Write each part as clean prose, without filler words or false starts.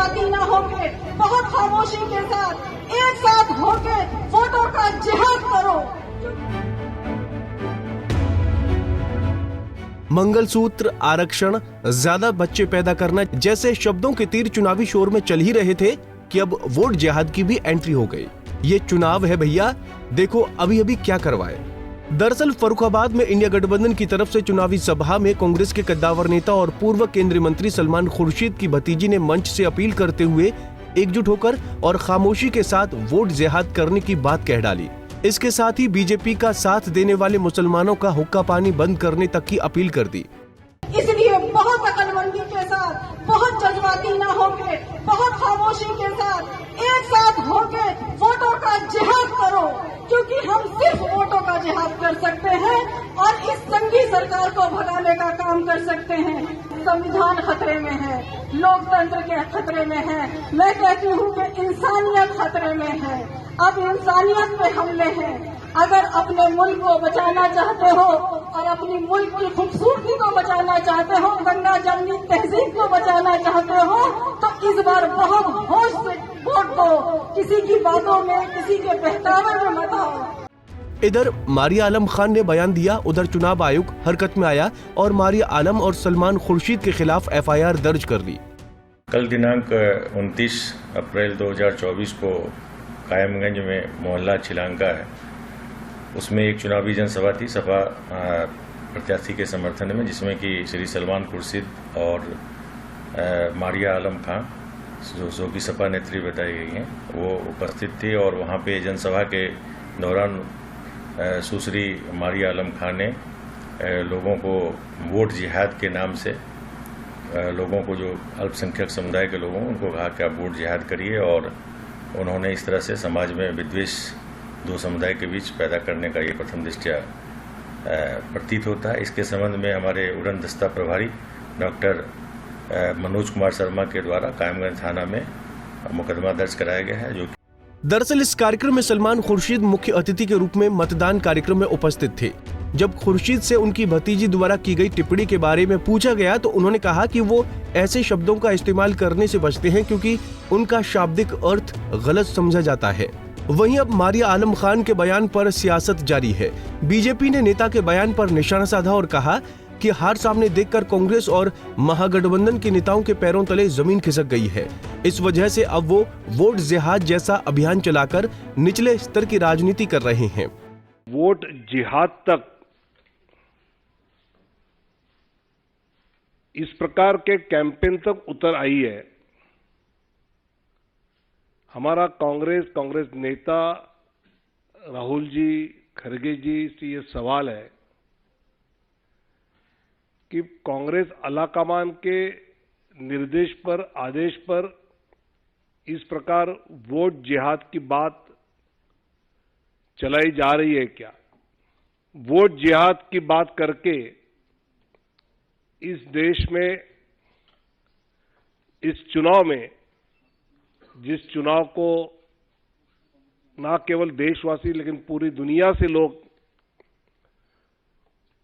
जज्बाती ना होके, बहुत खामोशी के साथ एक साथ होके वोटों का जिहाद करो। मंगलसूत्र, आरक्षण, ज्यादा बच्चे पैदा करना जैसे शब्दों के तीर चुनावी शोर में चल ही रहे थे कि अब वोट जिहाद की भी एंट्री हो गई। ये चुनाव है भैया, देखो अभी अभी क्या करवाए। दरअसल फर्रुखाबाद में इंडिया गठबंधन की तरफ से चुनावी सभा में कांग्रेस के कद्दावर नेता और पूर्व केंद्रीय मंत्री सलमान खुर्शीद की भतीजी ने मंच से अपील करते हुए एकजुट होकर और खामोशी के साथ वोट जिहाद करने की बात कह डाली। इसके साथ ही बीजेपी का साथ देने वाले मुसलमानों का हुक्का पानी बंद करने तक की अपील कर दी। इसलिए बहुत अकलमंदी के साथ, बहुत जज्बाती ना होके, बहुत खामोशी के साथ एक साथ होके वोटों का जिहाद करो, क्योंकि हम सिर्फ वोटों का जिहाद कर सकते हैं और इस संघी सरकार को भगाने का काम कर सकते हैं। संविधान खतरे में है, लोकतंत्र के खतरे में है, मैं कहती हूँ कि इंसानियत खतरे में है। अब इंसानियत पे हमले हैं। अगर अपने मुल्क को बचाना चाहते हो और अपनी मुल्क की खूबसूरती को बचाना चाहते हो, गंगा जमनी तहजीब को बचाना चाहते हो, तो इस बार बहुत होश से वोट दो। किसी की बातों में, किसी के बहकावे में मत आओ। इधर मारिया आलम खान ने बयान दिया, उधर चुनाव आयोग हरकत में आया और मारिया आलम और सलमान खुर्शीद के खिलाफ एफआईआर दर्ज कर दी। कल दिनांक 29 अप्रैल 2024 को कायमगंज में मोहल्ला छिलांका है, उसमें एक चुनावी जनसभा थी सपा प्रत्याशी के समर्थन में, जिसमें कि श्री सलमान खुर्शीद और मारिया आलम खान जो कि सपा नेत्री बताई गई हैं, वो उपस्थित थे। और वहाँ पे जनसभा के दौरान सुश्री मारिया आलम खान ने लोगों को वोट जिहाद के नाम से लोगों को, जो अल्पसंख्यक समुदाय के लोगों उनको कहा कि आप वोट जिहाद करिए, और उन्होंने इस तरह से समाज में विद्वेष दो समुदाय के बीच पैदा करने का ये प्रथम दृष्टया प्रतीत होता है। इसके संबंध में हमारे उड़न दस्ता प्रभारी डॉक्टर मनोज कुमार शर्मा के द्वारा कायमगंज थाना में मुकदमा दर्ज कराया गया है। जो दरअसल इस कार्यक्रम में सलमान खुर्शीद मुख्य अतिथि के रूप में मतदान कार्यक्रम में उपस्थित थे। जब खुर्शीद से उनकी भतीजी द्वारा की गई टिप्पणी के बारे में पूछा गया तो उन्होंने कहा कि वो ऐसे शब्दों का इस्तेमाल करने से बचते हैं क्योंकि उनका शाब्दिक अर्थ गलत समझा जाता है। वहीं अब मारिया आलम खान के बयान पर सियासत जारी है। बीजेपी ने नेता के बयान पर निशाना साधा और कहा कि हार सामने देखकर कांग्रेस और महागठबंधन के नेताओं के पैरों तले जमीन खिसक गई है। इस वजह से अब वो वोट जिहाद जैसा अभियान चलाकर निचले स्तर की राजनीति कर रहे हैं। वोट जिहाद तक इस प्रकार के कैंपेन तक उतर आई है। हमारा कांग्रेस नेता राहुल जी, खड़गे जी से ये सवाल है कि कांग्रेस आलाकमान के निर्देश पर, आदेश पर इस प्रकार वोट जिहाद की बात चलाई जा रही है क्या? वोट जिहाद की बात करके इस देश में, इस चुनाव में, जिस चुनाव को न केवल देशवासी लेकिन पूरी दुनिया से लोग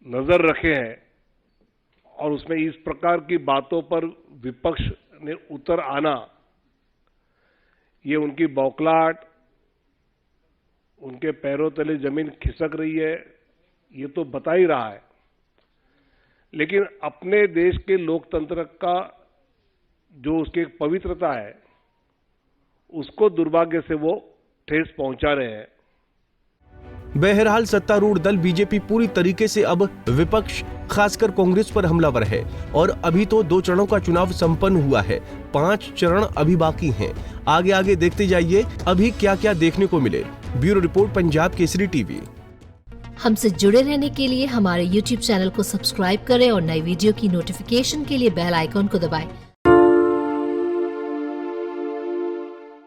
नजर रखे हैं, और उसमें इस प्रकार की बातों पर विपक्ष ने उतर आना, ये उनकी बौखलाहट, उनके पैरों तले जमीन खिसक रही है, ये तो बता ही रहा है। लेकिन अपने देश के लोकतंत्र का जो उसकी एक पवित्रता है, उसको दुर्भाग्य से वो ठेस पहुंचा रहे हैं। बहरहाल सत्तारूढ़ दल बीजेपी पूरी तरीके से अब विपक्ष खासकर कांग्रेस पर हमलावर है और अभी तो 2 चरणों का चुनाव संपन्न हुआ है, 5 चरण अभी बाकी हैं। आगे देखते जाइए अभी क्या क्या देखने को मिले। Bureau report, Punjab Kesari TV. हमसे जुड़े रहने के लिए हमारे YouTube चैनल को सब्सक्राइब करें और नई वीडियो की नोटिफिकेशन के लिए बेल आइकॉन को दबाएं।